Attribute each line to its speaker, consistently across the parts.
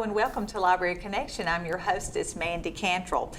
Speaker 1: Hello and welcome to Library Connection. I'm your hostess, Mandy Cantrell.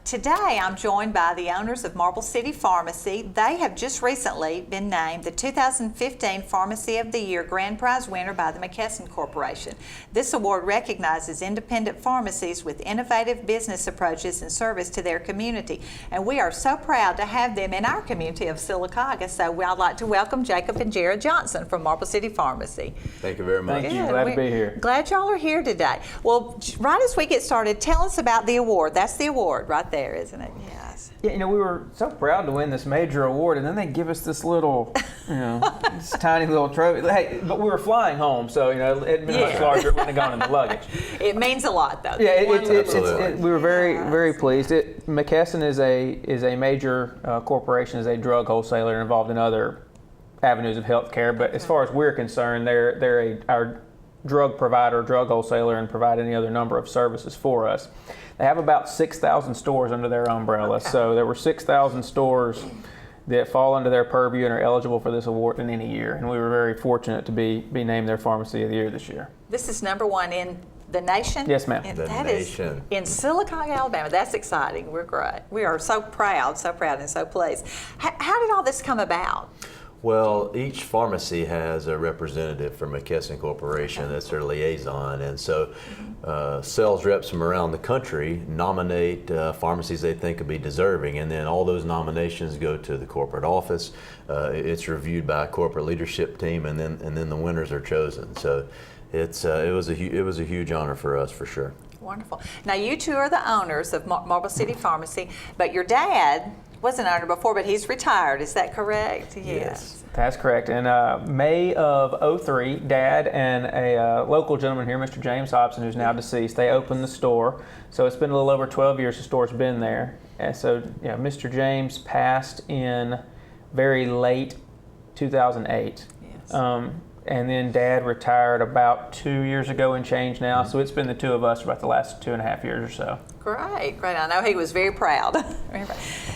Speaker 1: Today I'm joined by the owners of Marble City Pharmacy. They have just recently been named the 2015 Pharmacy of the Year Grand Prize winner by the McKesson Corporation. This award recognizes independent pharmacies with innovative business approaches and service to their community. And we are so proud to have them in our community of Sylacauga. So I'd like to welcome Jacob and Jared Johnson from Marble City Pharmacy.
Speaker 2: Thank you very much.
Speaker 3: Thank you. Glad to be here.
Speaker 1: Glad y'all are here today. Well, right as we get started, tell us about the award. That's the award right there, isn't it? Yes.
Speaker 3: Yeah, we were so proud to win this major award, and then they give us this little, this tiny little trophy. Hey, but we were flying home, so it'd been much larger. It wouldn't have gone in the luggage.
Speaker 1: It means a lot, though.
Speaker 3: Yeah, we were very pleased. McKesson is a major corporation, is a drug wholesaler involved in other avenues of healthcare. But as far as we're concerned, they're our drug provider, drug wholesaler, and provide any other number of services for us. They have about 6,000 stores under their umbrella. Okay. So there were 6,000 stores that fall under their purview and are eligible for this award in any year. And we were very fortunate to be named their Pharmacy of the Year this year.
Speaker 1: This is #1 in the nation?
Speaker 3: Yes, ma'am.
Speaker 1: That is in Sylacauga, Alabama. That's exciting. We're great. We are so proud and so pleased. How did all this come about?
Speaker 2: Well, each pharmacy has a representative from McKesson Corporation that's their liaison, and so sales reps from around the country nominate pharmacies they think would be deserving, and then all those nominations go to the corporate office. It's reviewed by a corporate leadership team, and then the winners are chosen. So it was a huge honor for us, for sure.
Speaker 1: Wonderful. Now you two are the owners of Marble City Pharmacy, but your dad wasn't an owner before, but he's retired. Is that correct?
Speaker 2: Yes.
Speaker 3: That's correct. In May of '03, Dad and a local gentleman here, Mr. James Hobson, who's now deceased, they opened the store. So it's been a little over 12 years the store's been there. And so Mr. James passed in very late 2008.
Speaker 1: Yes.
Speaker 3: And then Dad retired about 2 years ago and change now. So it's been the two of us for about the last 2.5 years or so.
Speaker 1: Great. I know he was very proud.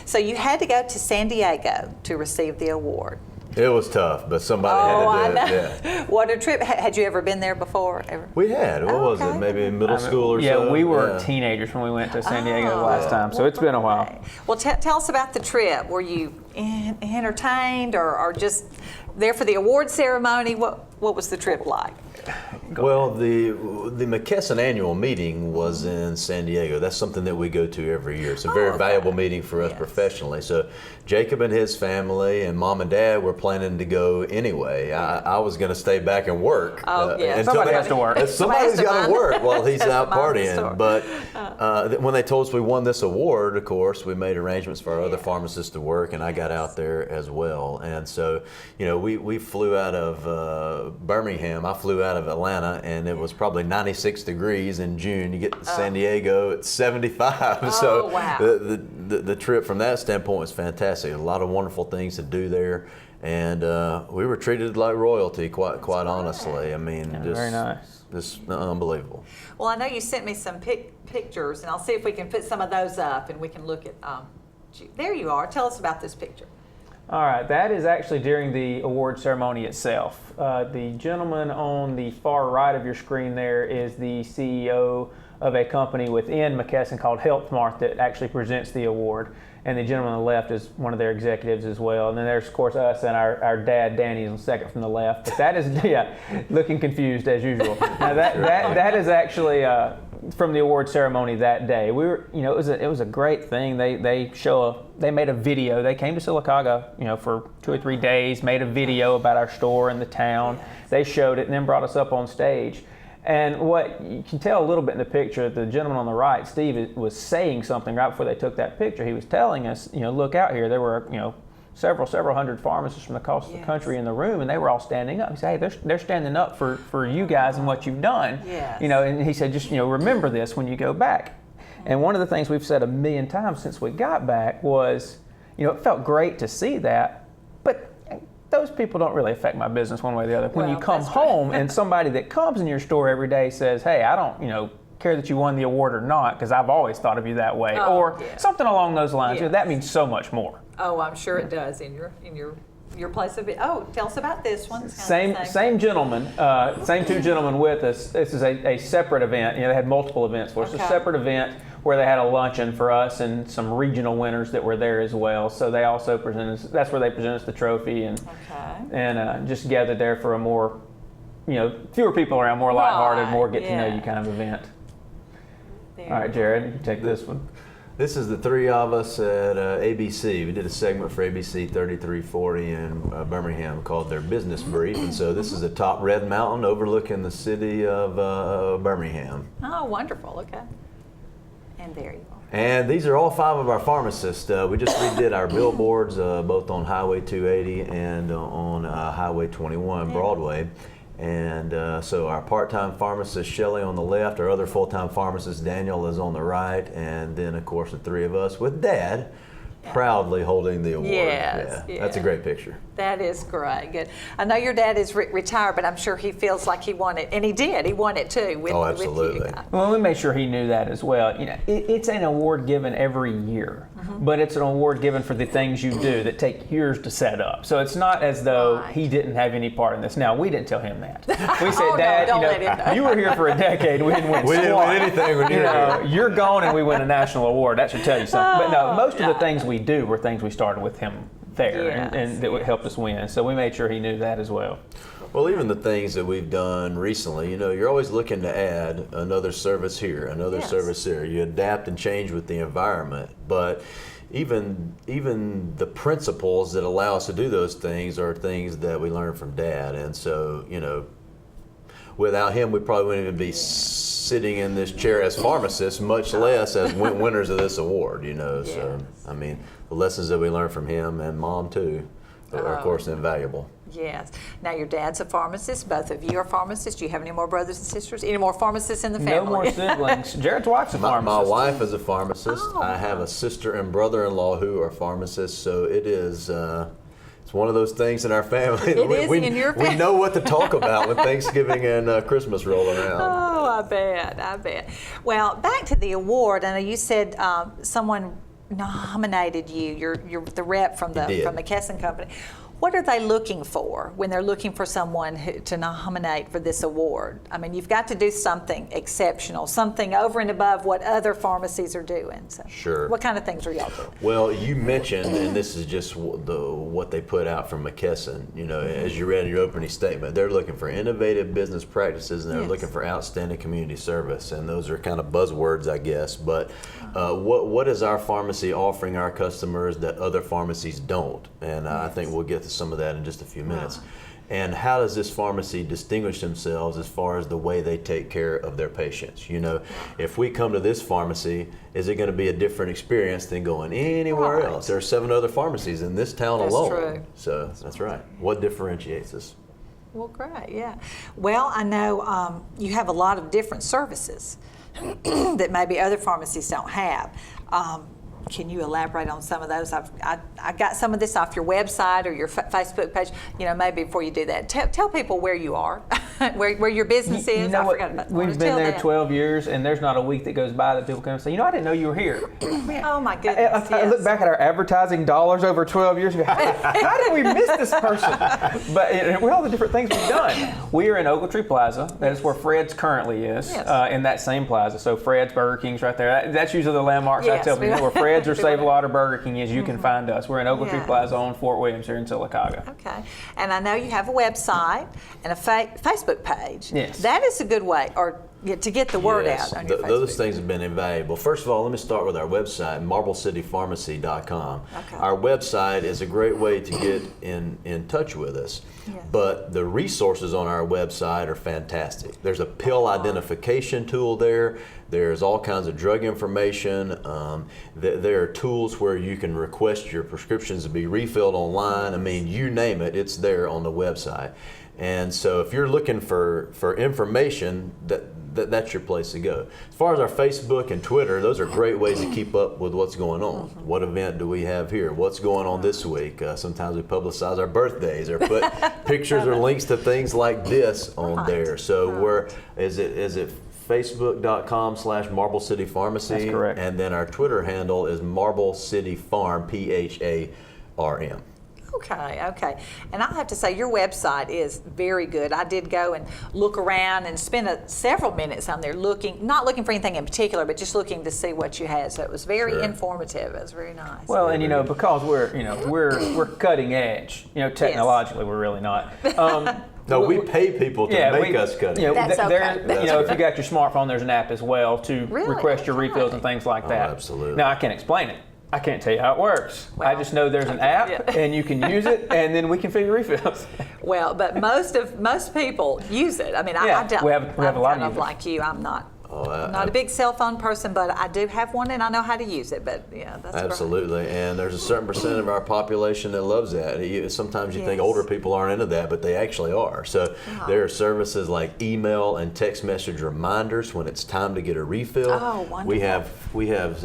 Speaker 1: So you had to go to San Diego to receive the award.
Speaker 2: It was tough, but somebody had to do it. Yeah.
Speaker 1: What a trip. Had you ever been there before? Ever?
Speaker 2: We had. What was it? Maybe in middle school or so?
Speaker 3: Yeah, we were teenagers when we went to San Diego the last time, so it's been a while.
Speaker 1: Well, tell us about the trip. Were you entertained or just there for the award ceremony? What was the trip like?
Speaker 2: Well, the McKesson annual meeting was in San Diego. That's something that we go to every year. It's a very valuable meeting for us professionally. So Jacob and his family and Mom and Dad were planning to go anyway. I was going to stay back and work.
Speaker 3: Somebody has to work.
Speaker 2: Somebody's got to work while he's out partying. But when they told us we won this award, of course, we made arrangements for our other pharmacists to work, and I got out there as well. And so, we flew out of Birmingham. I flew out of Atlanta, and it was probably 96 degrees in June. You get to San Diego, it's 75. So
Speaker 1: wow.
Speaker 2: The trip from that standpoint was fantastic. A lot of wonderful things to do there, and we were treated like royalty, quite honestly. I mean,
Speaker 3: very nice.
Speaker 2: Just unbelievable.
Speaker 1: Well, I know you sent me some pictures, and I'll see if we can put some of those up, and we can look at. There you are. Tell us about this picture.
Speaker 3: All right, that is actually during the award ceremony itself. The gentleman on the far right of your screen there is the CEO of a company within McKesson called HealthMart that actually presents the award. And the gentleman on the left is one of their executives as well. And then there's, of course, us and our dad, Danny, on second from the left. But that is, looking confused as usual. Now that is actually from the award ceremony that day. We were, it was a great thing. They made a video. They came to Sylacauga, for 2 or 3 days, made a video about our store and the town. They showed it and then brought us up on stage. And what you can tell a little bit in the picture, the gentleman on the right, Steve, was saying something right before they took that picture. He was telling us, look out here. There were, several hundred pharmacists from across the country in the room, and they were all standing up. He said, hey, they're standing up for you guys and what you've done.
Speaker 1: Yes.
Speaker 3: And he said, just, remember this when you go back. And one of the things we've said a million times since we got back was, it felt great to see that, but those people don't really affect my business one way or the other. When you come home and somebody that comes in your store every day says, hey, I don't, care that you won the award or not, because I've always thought of you that way, something along those lines, that means so much more.
Speaker 1: Oh, I'm sure it does in your your place of it. Oh, tell us about this one. It's
Speaker 3: Same
Speaker 1: kinda the same.
Speaker 3: same gentleman, same two gentlemen with us. This is a separate event. They had multiple events for us.
Speaker 1: Okay.
Speaker 3: A separate event where they had a luncheon for us and some regional winners that were there as well. So they also present us. That's where they present us the trophy and just gathered there for a more, fewer people around, more lighthearted, more get to know you kind of event.
Speaker 1: There.
Speaker 3: All right, Jared, you can take this one.
Speaker 2: This is the three of us at ABC. We did a segment for ABC 3340 in Birmingham called their Business Brief. And so this is atop Red Mountain overlooking the city of Birmingham.
Speaker 1: Oh, wonderful. Okay. And there you are.
Speaker 2: And these are all five of our pharmacists. We just redid our billboards both on Highway 280 and on Highway 21 Broadway. And so our part-time pharmacist, Shelley, on the left, our other full-time pharmacist, Daniel, is on the right, and then, of course, the three of us with Dad proudly holding the award.
Speaker 1: Yes,
Speaker 2: That's a great picture.
Speaker 1: That is great. Good. I know your dad is retired, but I'm sure he feels like he won it, and he did. He won it too. With
Speaker 2: absolutely.
Speaker 1: you guys.
Speaker 3: Well, we made sure he knew that as well. It's an award given every year, but it's an award given for the things you do that take years to set up. So it's not as though
Speaker 1: Right.
Speaker 3: he didn't have any part in this. Now, we didn't tell him that. We said,
Speaker 1: Oh, no,
Speaker 3: Dad,
Speaker 1: don't let him know."
Speaker 3: you were here for a decade. We didn't win
Speaker 2: We didn't
Speaker 3: squat.
Speaker 2: win anything when you were here.
Speaker 3: You're gone and we win a national award. That should tell you something. But no, most of
Speaker 1: no.
Speaker 3: the things we do were things we started with him there and that would help us win. So we made sure he knew that as well.
Speaker 2: Well, even the things that we've done recently, you're always looking to add another service here, another
Speaker 1: Yes.
Speaker 2: service there. You adapt and change with the environment, but even the principles that allow us to do those things are things that we learned from Dad. And so, without him, we probably wouldn't even be sitting in this chair as pharmacists, much less as winners of this award, So, I mean, the lessons that we learned from him and Mom, too, are, of course, invaluable.
Speaker 1: Yes. Now, your dad's a pharmacist. Both of you are pharmacists. Do you have any more brothers and sisters? Any more pharmacists in the family?
Speaker 3: No more siblings. Jared's wife's a
Speaker 2: My
Speaker 3: pharmacist.
Speaker 2: wife is a pharmacist.
Speaker 1: Oh.
Speaker 2: I have a sister and brother-in-law who are pharmacists, so it is. It's one of those things in our family.
Speaker 1: It is in your
Speaker 2: We
Speaker 1: family.
Speaker 2: know what to talk about when Thanksgiving and Christmas roll around.
Speaker 1: Oh, I bet. Well, back to the award. I know you said someone nominated you. You're the rep from the
Speaker 2: did.
Speaker 1: McKesson Company. What are they looking for when they're looking for someone to nominate for this award? I mean, you've got to do something exceptional, something over and above what other pharmacies are doing. So,
Speaker 2: Sure.
Speaker 1: What kind of things are y'all doing?
Speaker 2: Well, you mentioned, and this is just what they put out from McKesson, as you read in your opening statement, they're looking for innovative business practices and they're
Speaker 1: Yes.
Speaker 2: looking for outstanding community service. And those are kind of buzzwords, I guess. But what is our pharmacy offering our customers that other pharmacies don't? And I think we'll get to some of that in just a few minutes. And how does this pharmacy distinguish themselves as far as the way they take care of their patients? If we come to this pharmacy, is it going to be a different experience than going anywhere
Speaker 1: Right.
Speaker 2: else? There are 7 other pharmacies in this town
Speaker 1: That's
Speaker 2: alone.
Speaker 1: true.
Speaker 2: So that's right. What differentiates us?
Speaker 1: Well, great, yeah. Well, I know you have a lot of different services that maybe other pharmacies don't have. Can you elaborate on some of those? I got some of this off your website or your Facebook page. Maybe before you do that, tell people where you are, where your business is.
Speaker 3: You know
Speaker 1: I
Speaker 3: what?
Speaker 1: forgot about that.
Speaker 3: We've
Speaker 1: Just
Speaker 3: been
Speaker 1: tell
Speaker 3: there
Speaker 1: that.
Speaker 3: 12 years, and there's not a week that goes by that people come and say, I didn't know you were here.
Speaker 1: Oh my goodness!
Speaker 3: I look
Speaker 1: yes.
Speaker 3: back at our advertising dollars over 12 years ago. How did we miss this person? But with all the different things we've done, we are in Ogletree Plaza. That is where Fred's currently is,
Speaker 1: Yes.
Speaker 3: in that same plaza. So Fred's, Burger King's right there. That's usually the landmarks I
Speaker 1: Yes,
Speaker 3: tell people.
Speaker 1: we-
Speaker 3: Where Fred's or Save-A-Lot or Burger King is, you can find us. We're in Ogletree
Speaker 1: Yes.
Speaker 3: Plaza on Fort Williams here in Sylacauga.
Speaker 1: Okay, and I know you have a website and a Facebook page.
Speaker 3: Yes.
Speaker 1: That is a good way, to get the word
Speaker 2: Yes,
Speaker 1: out on your Facebook.
Speaker 2: those things have been invaluable. First of all, let me start with our website, MarbleCityPharmacy.com.
Speaker 1: Okay.
Speaker 2: Our website is a great way to get in touch with us.
Speaker 1: Yes.
Speaker 2: But the resources on our website are fantastic. There's a pill identification tool there. There's all kinds of drug information. There are tools where you can request your prescriptions to be refilled online. I mean, you name it, it's there on the website. And so if you're looking for information, that's your place to go. As far as our Facebook and Twitter, those are great ways to keep up with what's going on. What event do we have here? What's going on this week? Sometimes we publicize our birthdays or put pictures or links to things like this on
Speaker 1: Right.
Speaker 2: there. So is it Facebook.com/Marble City Pharmacy?
Speaker 3: That's correct.
Speaker 2: And then our Twitter handle is Marble City Farm, PHARM.
Speaker 1: Okay. And I have to say, your website is very good. I did go and look around and spend several minutes on there not looking for anything in particular, but just looking to see what you had. So it was very informative. It was very nice.
Speaker 3: Well, and because we're cutting edge, technologically we're really not.
Speaker 2: No, we pay people to make us cut it.
Speaker 1: That's okay.
Speaker 3: If you got your smartphone, there's an app as well to request your refills and things like that.
Speaker 2: Absolutely.
Speaker 3: Now, I can't explain it. I can't tell you how it works.
Speaker 1: Well,
Speaker 3: I just know there's an app and you can use it, and then we can fill your refills.
Speaker 1: Well, but most people use it. I mean, I don't.
Speaker 3: We have a lot
Speaker 1: I'm kind
Speaker 3: of
Speaker 1: of
Speaker 3: users.
Speaker 1: like you. I'm not a big cell phone person, but I do have one and I know how to use it. But yeah, that's
Speaker 2: Absolutely, and there's a certain percent of our population that loves that. Sometimes you think
Speaker 1: Yes.
Speaker 2: older people aren't into that, but they actually are. So there are services like email and text message reminders when it's time to get a refill.
Speaker 1: Oh, wonderful.
Speaker 2: We have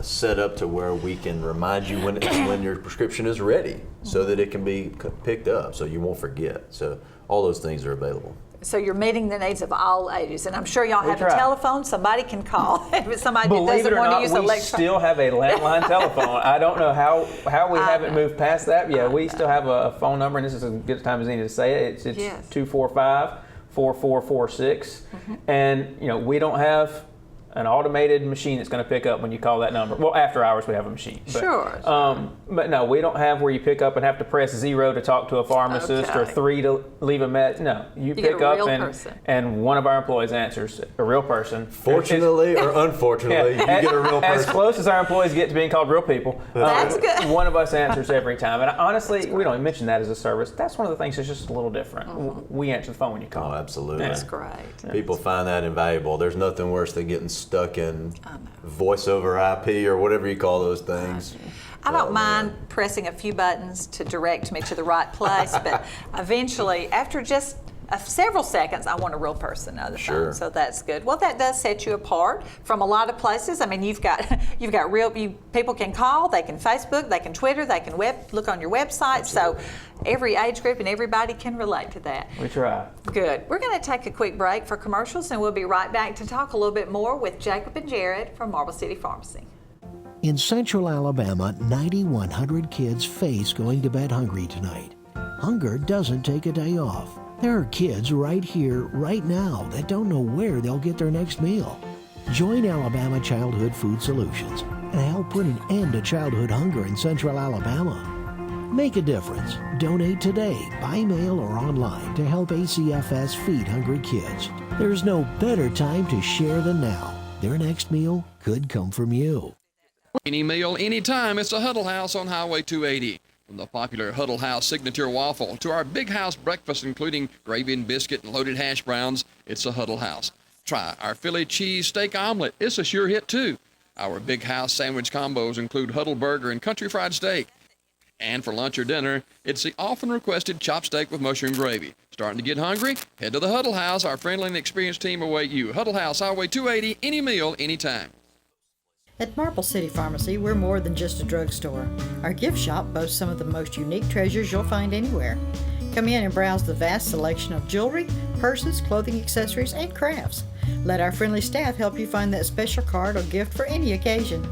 Speaker 2: set up to where we can remind you when your prescription is ready, so that it can be picked up, so you won't forget. So all those things are available.
Speaker 1: So you're meeting the needs of all ages, and I'm sure y'all have
Speaker 3: try.
Speaker 1: a telephone somebody can call. If it's somebody that
Speaker 3: Believe it
Speaker 1: doesn't
Speaker 3: or
Speaker 1: want to
Speaker 3: not,
Speaker 1: use
Speaker 3: we
Speaker 1: electronic.
Speaker 3: still have a landline telephone. I don't know how we haven't moved past that. Yeah, we still have a phone number, and this is as good a time as any to say it. It's
Speaker 1: Yes.
Speaker 3: 245-4446, and we don't have an automated machine that's going to pick up when you call that number. Well, after hours we have a machine. But,
Speaker 1: Sure.
Speaker 3: But no, we don't have where you pick up and have to press 0 to talk to a pharmacist or
Speaker 1: Okay.
Speaker 3: 3 to leave a message. No, you
Speaker 1: get
Speaker 3: pick
Speaker 1: a
Speaker 3: up
Speaker 1: real
Speaker 3: and
Speaker 1: person.
Speaker 3: and one of our employees answers, a real person.
Speaker 2: Fortunately or unfortunately, you get a real
Speaker 3: As
Speaker 2: person.
Speaker 3: close as our employees get to being called real people.
Speaker 1: That's good.
Speaker 3: One of us answers every time. And honestly, we don't even mention that as a service. That's one of the things that's just a little different. We answer the phone when you call.
Speaker 2: Oh, absolutely.
Speaker 3: Yeah.
Speaker 1: That's great.
Speaker 2: People find that invaluable. There's nothing worse than getting stuck in voice over IP or whatever you call those things.
Speaker 1: I don't
Speaker 2: Oh,
Speaker 1: mind
Speaker 2: man.
Speaker 1: pressing a few buttons to direct me to the right place, but eventually, after just several seconds, I want a real person on the
Speaker 2: Sure.
Speaker 1: phone. So that's good. Well, that does set you apart from a lot of places. I mean, you've got people can call, they can Facebook, they can Twitter, they can look on your website.
Speaker 2: Absolutely.
Speaker 1: So every age group and everybody can relate to that.
Speaker 3: We try.
Speaker 1: Good. We're going to take a quick break for commercials, and we'll be right back to talk a little bit more with Jacob and Jared from Marble City Pharmacy.
Speaker 4: In Central Alabama, 9,100 kids face going to bed hungry tonight. Hunger doesn't take a day off. There are kids right here, right now, that don't know where they'll get their next meal. Join Alabama Childhood Food Solutions and help put an end to childhood hunger in Central Alabama. Make a difference. Donate today, by mail or online, to help ACFS feed hungry kids. There's no better time to share than now. Their next meal could come from you.
Speaker 5: Any meal, anytime, it's a Huddle House on Highway 280. From the popular Huddle House signature waffle to our big house breakfast, including gravy and biscuit and loaded hash browns, it's a Huddle House. Try our Philly cheese steak omelet. It's a sure hit, too. Our big house sandwich combos include Huddle burger and country fried steak. And for lunch or dinner, it's the often requested chopped steak with mushroom gravy. Starting to get hungry? Head to the Huddle House. Our friendly and experienced team await you. Huddle House, Highway 280, any meal, anytime.
Speaker 6: At Marble City Pharmacy, we're more than just a drugstore. Our gift shop boasts some of the most unique treasures you'll find anywhere. Come in and browse the vast selection of jewelry, purses, clothing accessories, and crafts. Let our friendly staff help you find that special card or gift for any occasion.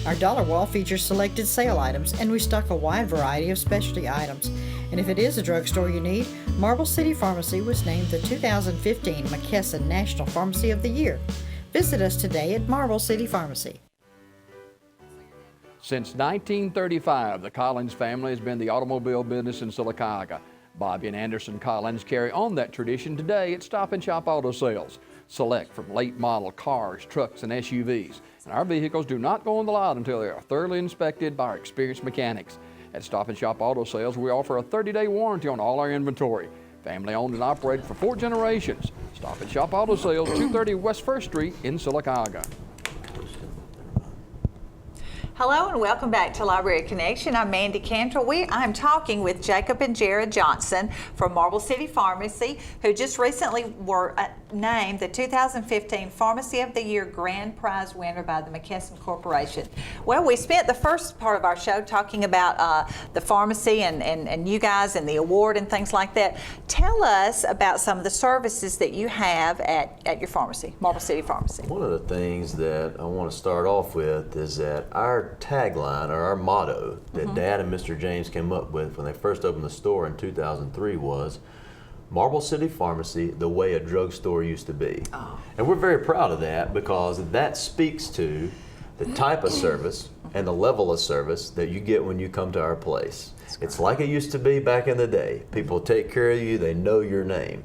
Speaker 6: Our dollar wall features selected sale items, and we stock a wide variety of specialty items. And if it is a drugstore you need, Marble City Pharmacy was named the 2015 McKesson National Pharmacy of the Year. Visit us today at Marble City Pharmacy.
Speaker 5: Since 1935, the Collins family has been the automobile business in Sylacauga. Bobby and Anderson Collins carry on that tradition today at Stop and Shop Auto Sales. Select from late model cars, trucks, and SUVs. And our vehicles do not go on the lot until they are thoroughly inspected by our experienced mechanics. At Stop and Shop Auto Sales, we offer a 30-day warranty on all our inventory. Family owned and operated for 4 generations. Stop and Shop Auto Sales, 230 West 1st Street in Sylacauga.
Speaker 1: Hello and welcome back to Library Connection. I'm Mandy Cantrell. I'm talking with Jacob and Jared Johnson from Marble City Pharmacy, who just recently were named the 2015 Pharmacy of the Year Grand Prize winner by the McKesson Corporation. Well, we spent the first part of our show talking about the pharmacy and you guys and the award and things like that. Tell us about some of the services that you have at your pharmacy, Marble City Pharmacy.
Speaker 2: One of the things that I want to start off with is that our tagline, or our motto, that Dad and Mr. James came up with when they first opened the store in 2003 was, Marble City Pharmacy, the way a drugstore used to be. Oh. And we're very proud of that because that speaks to the type of service and the level of service that you get when you come to our place. It's like it used to be back in the day. People take care of you, they know your name.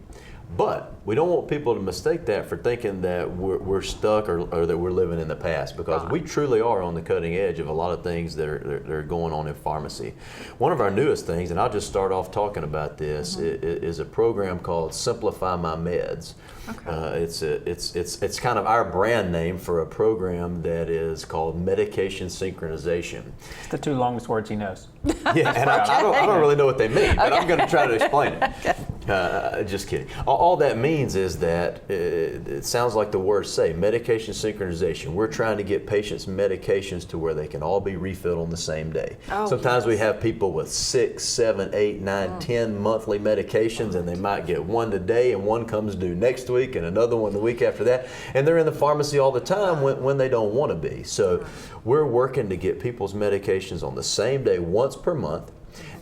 Speaker 2: But we don't want people to mistake that for thinking that we're stuck or that we're living in the past, because we truly are on the cutting edge of a lot of things that are going on in pharmacy. One of our newest things, and I'll just start off talking about this, is a program called Simplify My Meds. Okay. It's kind of our brand name for a program that is called medication synchronization.
Speaker 3: It's the two longest words he knows.
Speaker 2: Yeah, and I don't really know what they mean, but I'm going to try to explain it. Just kidding. All that means is that it sounds like the words say, medication synchronization. We're trying to get patients medications to where they can all be refilled on the same day. Oh, sometimes we have people with 6, 7, 8, 9, 10 monthly medications, and they might get one today and one comes due next week and another one the week after that. And they're in the pharmacy all the time when they don't want to be. So we're working to get people's medications on the same day once per month.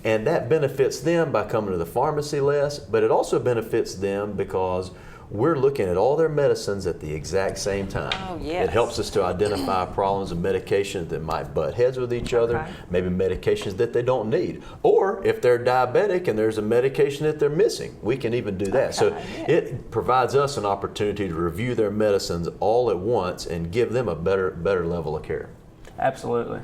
Speaker 2: And that benefits them by coming to the pharmacy less, but it also benefits them because we're looking at all their medicines at the exact same time. Oh, yes. It helps us to identify problems of medications that might butt heads with each other, maybe medications that they don't need. Or if they're diabetic and there's a medication that they're missing, we can even do that. So it provides us an opportunity to review their medicines all at once and give them a better level of care.
Speaker 3: Absolutely.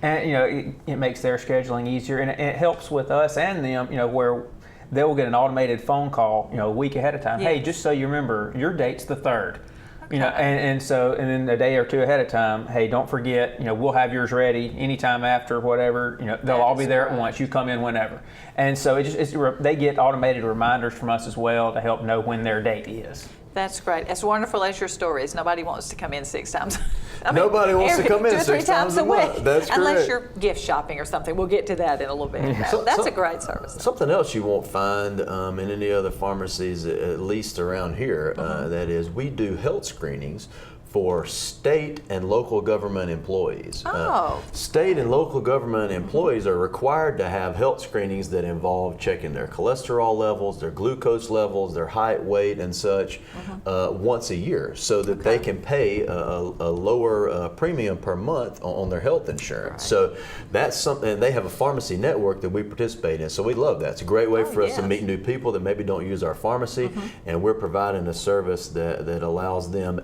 Speaker 3: And it makes their scheduling easier, and it helps with us and them, where they'll get an automated phone call, a week ahead of time. Yes. Hey, just so you remember, your date's the 3rd. Okay. And then a day or two ahead of time, hey, don't forget, we'll have yours ready anytime after, whatever, they'll all be there at once. You come in whenever. And so they get automated reminders from us as well to help know when their date is.
Speaker 1: That's great. As wonderful as your story is, nobody wants to come in 6 times.
Speaker 2: Nobody wants to come in
Speaker 1: 2 or 3
Speaker 2: 6 times a week. That's correct.
Speaker 1: Unless you're gift shopping or something. We'll get to that in a little bit. That's a great service.
Speaker 2: Something else you won't find in any other pharmacies, at least around here, that is, we do health screenings for state and local government employees. State and local government employees are required to have health screenings that involve checking their cholesterol levels, their glucose levels, their height, weight, and such once a year, so that they can pay a lower premium per month on their health insurance. Right. So that's something, and they have a pharmacy network that we participate in, so we love that. It's a great way for us to meet new people that maybe don't use our pharmacy, and we're providing a service that allows them,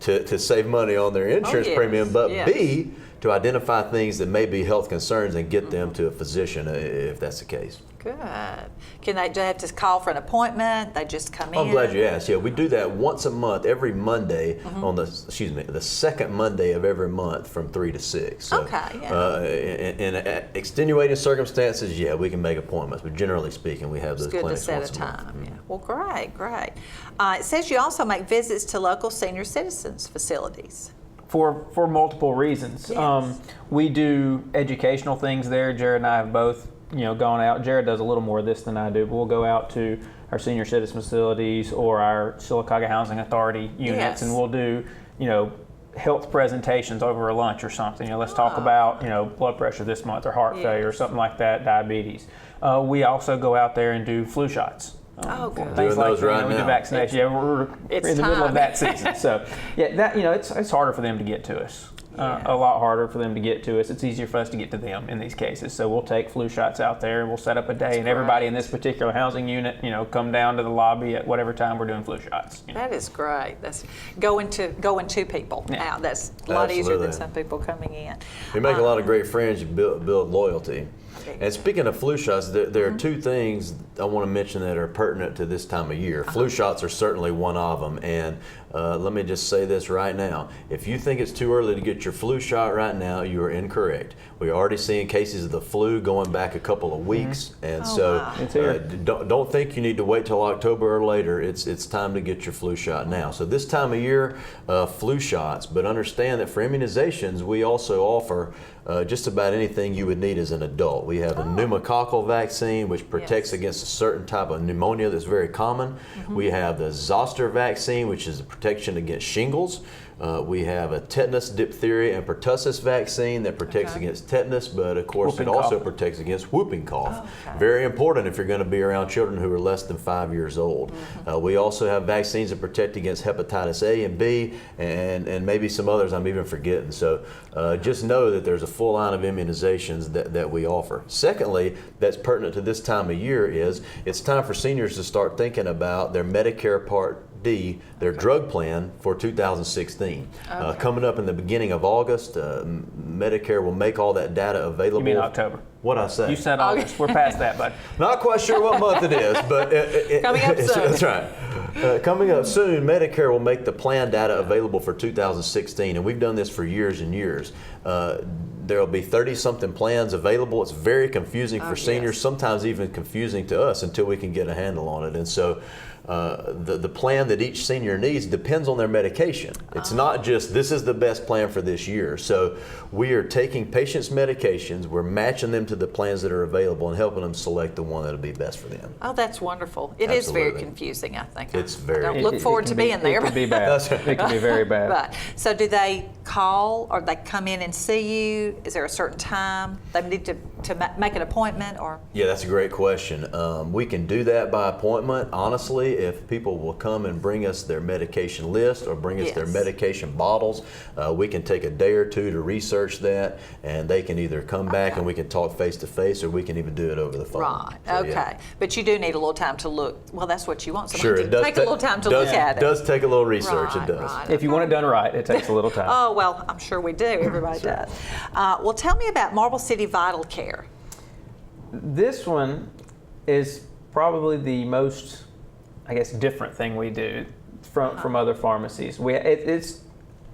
Speaker 2: to save money on their insurance premium, but B, to identify things that may be health concerns and get them to a physician if that's the case.
Speaker 1: Good. Do they have to call for an appointment? They just come in?
Speaker 2: I'm glad you asked. Yeah, we do that once a month, every Monday on the second Monday of every month from 3 to 6. So, in extenuating circumstances, we can make appointments, but generally speaking, we have those clinics once a month. Good to set a time.
Speaker 1: Yeah. Well, great. It says you also make visits to local senior citizens facilities.
Speaker 3: For multiple reasons. Yes. We do educational things there. Jared and I have both gone out. Jared does a little more of this than I do, but we'll go out to our senior citizen facilities or our Sylacauga Housing Authority units, and we'll do, health presentations over a lunch or something. Let's talk about, blood pressure this month or heart failure or something like that, diabetes. We also go out there and do flu shots.
Speaker 1: Good.
Speaker 3: Things like
Speaker 2: those right
Speaker 3: we do
Speaker 2: now.
Speaker 3: vaccination. We're in the middle of that season. So, it's harder for them to get to us. A lot harder for them to get to us. It's easier for us to get to them in these cases. So we'll take flu shots out there and we'll set up a day, and everybody in this particular housing unit, come down to the lobby at whatever time we're doing flu shots.
Speaker 1: That is great. That's going two people out. That's a lot easier than some people coming in.
Speaker 2: You make a lot of great friends. You build loyalty. And speaking of flu shots, there are 2 things I want to mention that are pertinent to this time of year. Flu shots are certainly one of them, and let me just say this right now. If you think it's too early to get your flu shot right now, you are incorrect. We're already seeing cases of the flu going back a couple of weeks, and
Speaker 1: wow.
Speaker 3: It's here.
Speaker 2: don't think you need to wait till October or later. It's time to get your flu shot now. So this time of year, flu shots, but understand that for immunizations, we also offer just about anything you would need as an adult. We have a pneumococcal vaccine, which protects
Speaker 1: Yes.
Speaker 2: against a certain type of pneumonia that's very common. We have the zoster vaccine, which is a protection against shingles. We have a tetanus, diphtheria, and pertussis vaccine that protects against tetanus, but of course
Speaker 3: Whooping
Speaker 2: it also
Speaker 3: cough.
Speaker 2: protects against whooping cough.
Speaker 1: Oh, okay.
Speaker 2: Very important if you're going to be around children who are less than 5 years old. We also have vaccines that protect against hepatitis A and B, and maybe some others I'm even forgetting. So just know that there's a full line of immunizations that we offer. Secondly, that's pertinent to this time of year is it's time for seniors to start thinking about their Medicare Part D, their drug plan for 2016. Coming up in the beginning of August, Medicare will make all that data available.
Speaker 3: You mean October?
Speaker 2: What'd I say?
Speaker 3: You said August. We're past that, bud.
Speaker 2: Not quite sure what month it is, but
Speaker 1: Coming up soon.
Speaker 2: That's right. Coming up soon, Medicare will make the plan data available for 2016, and we've done this for years and years. There will be 30-something plans available. It's very confusing for seniors,
Speaker 1: yes.
Speaker 2: sometimes even confusing to us until we can get a handle on it. And so the plan that each senior needs depends on their medication. It's not just this is the best plan for this year. So we are taking patients' medications, we're matching them to the plans that are available and helping them select the one that'll be best for them.
Speaker 1: Oh, that's wonderful. It is very
Speaker 2: Absolutely.
Speaker 1: confusing, I think.
Speaker 2: It's
Speaker 1: I
Speaker 2: very-
Speaker 1: don't look forward to being there.
Speaker 3: It can be bad.
Speaker 2: That's right.
Speaker 3: It can be very bad.
Speaker 1: But, so do they call or they come in and see you? Is there a certain time they need to make an appointment or?
Speaker 2: Yeah, that's a great question. We can do that by appointment. Honestly, if people will come and bring us their medication list or bring us their
Speaker 1: Yes.
Speaker 2: medication bottles, we can take a day or two to research that, and they can either come back and we can talk face to face, or we can even do it over the phone.
Speaker 1: Right,
Speaker 2: So,
Speaker 1: okay.
Speaker 2: yeah.
Speaker 1: But you do need a little time to look. Well, that's what you want.
Speaker 2: Sure,
Speaker 1: Somebody
Speaker 2: it
Speaker 1: to
Speaker 2: does
Speaker 1: take a little time to look at it.
Speaker 2: does take a little research,
Speaker 1: Right,
Speaker 2: it does.
Speaker 1: right.
Speaker 3: If you want it done right, it takes a little time.
Speaker 1: Oh, well, I'm sure we do. Everybody does. Well, tell me about Marble City Vital Care.
Speaker 3: This one is probably the most, I guess, different thing we do from other pharmacies. It's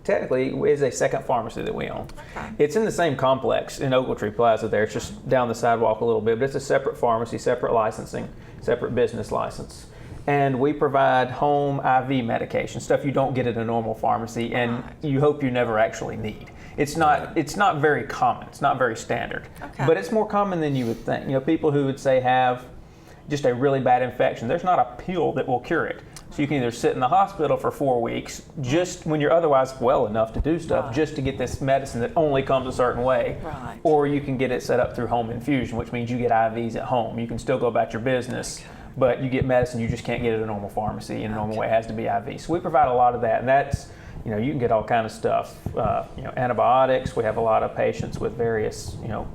Speaker 3: technically is a second pharmacy that we own.
Speaker 1: Okay.
Speaker 3: It's in the same complex in Ogletree Plaza there. It's just down the sidewalk a little bit, but it's a separate pharmacy, separate licensing, separate business license. And we provide home IV medication, stuff you don't get at a normal pharmacy and you hope you never actually need. It's not very common. It's not very standard.
Speaker 1: Okay.
Speaker 3: But it's more common than you would think. You know, people who would say have just a really bad infection, there's not a pill that will cure it. So you can either sit in the hospital for 4 weeks, just when you're otherwise well enough to do stuff, just to get this medicine that only comes a certain way.
Speaker 1: Right.
Speaker 3: Or you can get it set up through home infusion, which means you get IVs at home. You can still go about your business, but you get medicine you just can't get at a normal pharmacy in a normal way. It has to be IV. So we provide a lot of that, and that's, you know, you can get all kind of stuff. You know, antibiotics. We have a lot of patients with various, you know,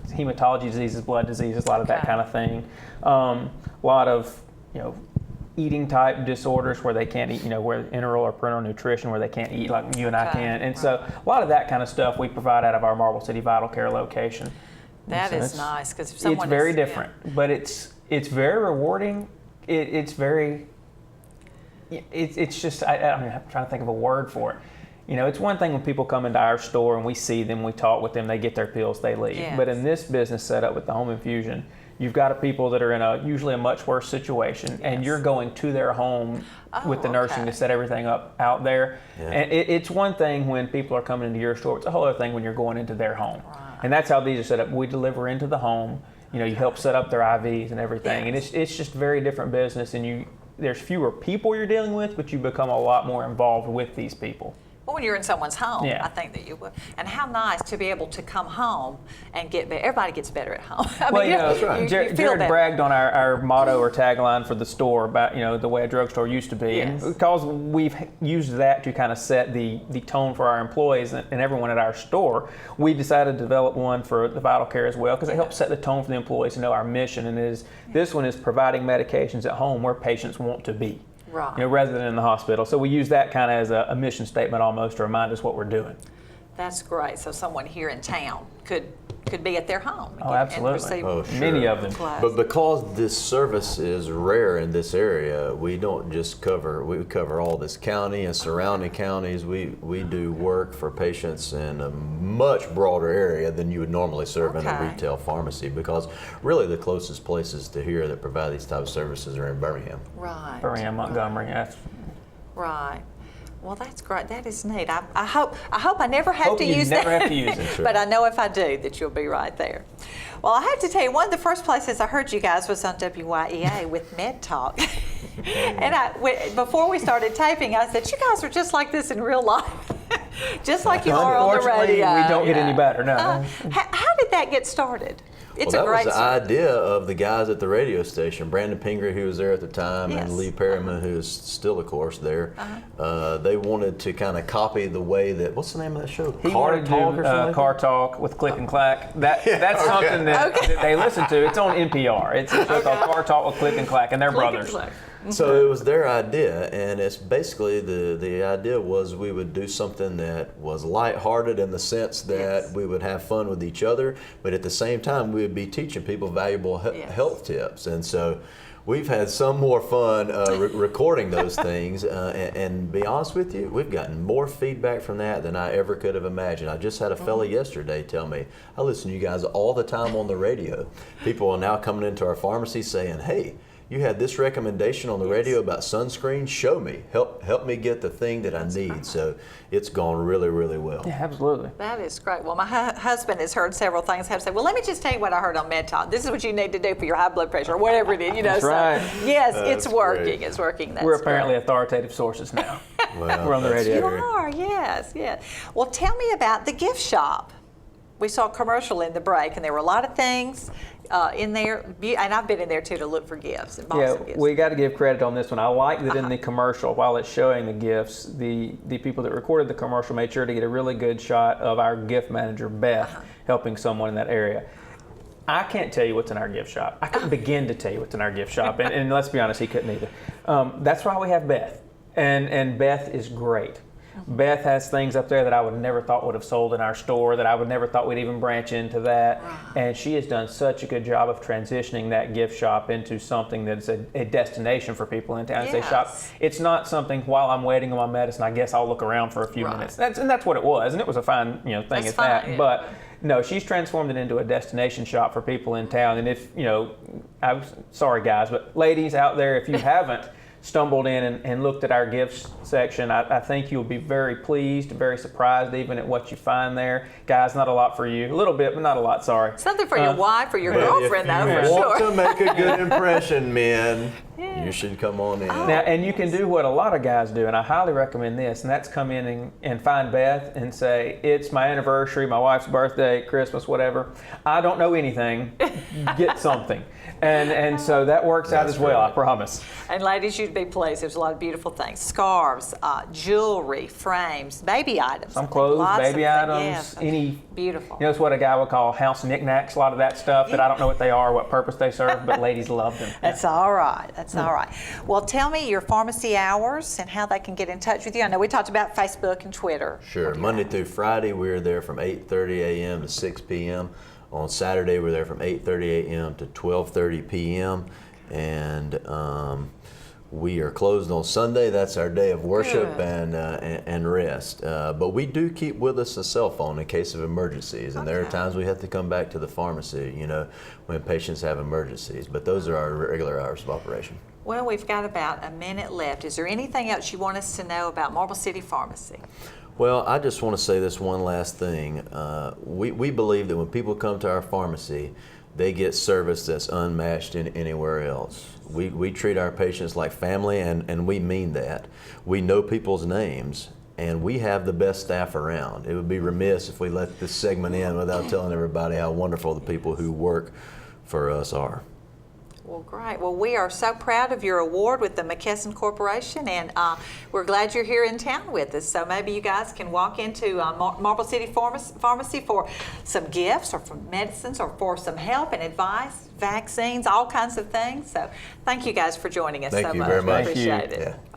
Speaker 3: hematology diseases, blood diseases, a lot of that kind of thing. A lot of, you know, eating type disorders where they can't eat, you know, where enteral or parenteral nutrition where they can't eat like you and I can. And so a lot of that kind of stuff we provide out of our Marble City Vital Care location.
Speaker 1: That
Speaker 3: So
Speaker 1: is
Speaker 3: it's-
Speaker 1: nice because if someone
Speaker 3: It's very
Speaker 1: is,
Speaker 3: different, but it's very rewarding. It's very, it's just, I mean, I'm trying to think of a word for it. You know, it's one thing when people come into our store and we see them, we talk with them, they get their pills, they leave.
Speaker 1: Yes.
Speaker 3: But in this business setup with the home infusion, you've got people that are in usually a much worse situation, and you're going to their home with the nursing
Speaker 1: okay.
Speaker 3: to set everything up out there.
Speaker 2: Yeah.
Speaker 3: And it's one thing when people are coming into your store, it's a whole other thing when you're going into their home. And that's how these are set up. We deliver into the home, you know, you help set up their IVs and everything. And it's just very different business, and there's fewer people you're dealing with, but you become a lot more involved with these people.
Speaker 1: Well, when you're in someone's home,
Speaker 3: Yeah.
Speaker 1: I think that you would. And how nice to be able to come home and get better. Everybody gets better at home. I
Speaker 3: Well,
Speaker 1: mean,
Speaker 3: you know,
Speaker 2: That's right.
Speaker 1: you feel
Speaker 3: Jared
Speaker 1: better.
Speaker 3: bragged on our motto or tagline for the store about, you know, the way a drugstore used to be.
Speaker 1: Yes.
Speaker 3: And because we've used that to kind of set the tone for our employees and everyone at our store, we decided to develop one for the Vital Care as well, because it helps set the tone for the employees to know our mission. And this one is providing medications at home where patients want to be.
Speaker 1: Right.
Speaker 3: You know, rather than in the hospital. So we use that kind of as a mission statement almost to remind us what we're doing.
Speaker 1: That's great. So someone here in town could could be at their home.
Speaker 3: Oh, absolutely.
Speaker 1: receive
Speaker 2: Oh, sure.
Speaker 3: Many of them.
Speaker 1: clothes.
Speaker 2: But because this service is rare in this area, we don't just we cover all this county and surrounding counties. We do work for patients in a much broader area than you would normally serve in a
Speaker 1: Okay.
Speaker 2: retail pharmacy, because really the closest places to here that provide these type of services are in Birmingham.
Speaker 1: Right.
Speaker 3: Birmingham, Montgomery. That's,
Speaker 1: Right. Well, that's great. That is neat. I hope I never have
Speaker 3: Hope
Speaker 1: to
Speaker 3: you
Speaker 1: use
Speaker 3: never
Speaker 1: that.
Speaker 3: have to use it.
Speaker 1: But I know if I do, that you'll be right there. Well, I have to tell you, one of the first places I heard you guys was on WYEA with Med Talk. And before we started taping, I said, you guys are just like this in real life. Just like you are on the
Speaker 3: unfortunately,
Speaker 1: radio.
Speaker 3: we don't get any better, no.
Speaker 1: How did that get started? It's
Speaker 2: Well,
Speaker 1: a
Speaker 2: that
Speaker 1: great
Speaker 2: was the
Speaker 1: story.
Speaker 2: idea of the guys at the radio station, Brandon Pingree, who was there at the time,
Speaker 1: Yes.
Speaker 2: and Lee Perryman, who is still, of course, there. They wanted to kind of copy the way that, what's the name of that show?
Speaker 3: He wanted to do
Speaker 2: or something?
Speaker 3: Car Talk with Click and Clack. That's something that they listen to. It's on NPR. It's a show called Car Talk with Click and Clack, and they're
Speaker 1: Click and
Speaker 3: brothers.
Speaker 1: clack.
Speaker 2: So it was their idea, and it's basically the idea was we would do something that was lighthearted in the sense that
Speaker 1: Yes.
Speaker 2: we would have fun with each other, but at the same time we would be teaching people valuable
Speaker 1: Yes.
Speaker 2: health tips. And so we've had some more fun recording those things, and be honest with you, we've gotten more feedback from that than I ever could have imagined. I just had a fella yesterday tell me, I listen to you guys all the time on the radio. People are now coming into our pharmacy saying, hey, you had this recommendation on the radio about sunscreen. Show me, help me get the thing that I need. So it's gone really, really well.
Speaker 3: Yeah, absolutely.
Speaker 1: That is great. Well, my husband has heard several things. Have said, well, let me just tell you what I heard on Med Talk. This is what you need to do for your high blood pressure, or whatever it is. You know,
Speaker 3: That's right.
Speaker 1: Yes,
Speaker 2: That's
Speaker 1: it's working.
Speaker 2: great.
Speaker 1: It's working. That's
Speaker 3: We're apparently
Speaker 1: great.
Speaker 3: authoritative sources now.
Speaker 2: Well,
Speaker 3: We're on the
Speaker 2: that's
Speaker 3: radio.
Speaker 1: You are. Yes, yes. Well, tell me about the gift shop. We saw a commercial in the break, and there were a lot of things in there. And I've been in there too to look for gifts and buy some gifts.
Speaker 3: We got to give credit on this one. I like that in the commercial, while it's showing the gifts, the people that recorded the commercial made sure to get a really good shot of our gift manager, Beth, helping someone in that area. I can't tell you what's in our gift shop. I couldn't begin to tell you what's in our gift shop, and let's be honest, he couldn't either. That's why we have Beth, and Beth is great. Beth has things up there that I would never thought would have sold in our store, that I would never thought we'd even branch into that. And she has done such a good job of transitioning that gift shop into something that's a destination for people in town. As they shop.
Speaker 1: Yes.
Speaker 3: It's not something while I'm waiting on my medicine, I guess I'll look around for a few
Speaker 1: Right.
Speaker 3: minutes. That's what it was, and it was a fine thing
Speaker 1: That's
Speaker 3: at
Speaker 1: fine,
Speaker 3: that.
Speaker 1: yeah.
Speaker 3: But no, she's transformed it into a destination shop for people in town. And if I'm sorry guys, but ladies out there, if you haven't stumbled in and looked at our gifts section, I think you'll be very pleased, very surprised even at what you find there. Guys, not a lot for you. A little bit, but not a lot, sorry.
Speaker 1: Something for your wife or your
Speaker 2: But
Speaker 1: girlfriend,
Speaker 2: if
Speaker 1: though,
Speaker 2: you
Speaker 1: for
Speaker 2: want
Speaker 1: sure.
Speaker 2: to make a good impression, men, you should come on in.
Speaker 1: Oh.
Speaker 3: Now, and you can do what a lot of guys do, and I highly recommend this, and that's come in and find Beth and say, it's my anniversary, my wife's birthday, Christmas, whatever. I don't know anything. Get something. And so that works out
Speaker 2: That's
Speaker 3: as well, I
Speaker 2: right.
Speaker 3: promise.
Speaker 1: And ladies, you'd be pleased. There's a lot of beautiful things. Scarves, jewelry, frames, baby items.
Speaker 3: Some clothes,
Speaker 1: Lots of
Speaker 3: baby
Speaker 1: things.
Speaker 3: items,
Speaker 1: Yes.
Speaker 3: any,
Speaker 1: Beautiful.
Speaker 3: it's what a guy would call house knickknacks, a lot of that stuff that I don't know what they are, what purpose they serve, but ladies love them.
Speaker 1: That's all right. That's all right. Well, tell me your pharmacy hours and how they can get in touch with you. I know we talked about Facebook and Twitter.
Speaker 2: Sure.
Speaker 1: What do you
Speaker 2: Monday
Speaker 1: got?
Speaker 2: through Friday, we're there from 8:30 a.m. to 6 p.m. On Saturday, we're there from 8:30 a.m. to 12:30 p.m. And we are closed on Sunday. That's our day of worship and rest. But we do keep with us a cell phone in case of emergencies. And there are
Speaker 1: Okay.
Speaker 2: times we have to come back to the pharmacy, when patients have emergencies. But those are our regular hours of operation.
Speaker 1: Well, we've got about a minute left. Is there anything else you want us to know about Marble City Pharmacy?
Speaker 2: Well, I just want to say this one last thing. We believe that when people come to our pharmacy, they get service that's unmatched anywhere else. We treat our patients like family, and we mean that. We know people's names, and we have the best staff around. It would be remiss if we let this segment in without telling everybody how wonderful the people who work for us are.
Speaker 1: Well, great. Well, we are so proud of your award with the McKesson Corporation, and we're glad you're here in town with us. So maybe you guys can walk into Marble City Pharmacy for some gifts or for medicines or for some help and advice, vaccines, all kinds of things. So thank you guys for joining us
Speaker 2: Thank
Speaker 1: so
Speaker 2: you
Speaker 1: much.
Speaker 2: very
Speaker 1: We
Speaker 2: much.
Speaker 3: Thank you.
Speaker 1: appreciate it.
Speaker 2: Yeah.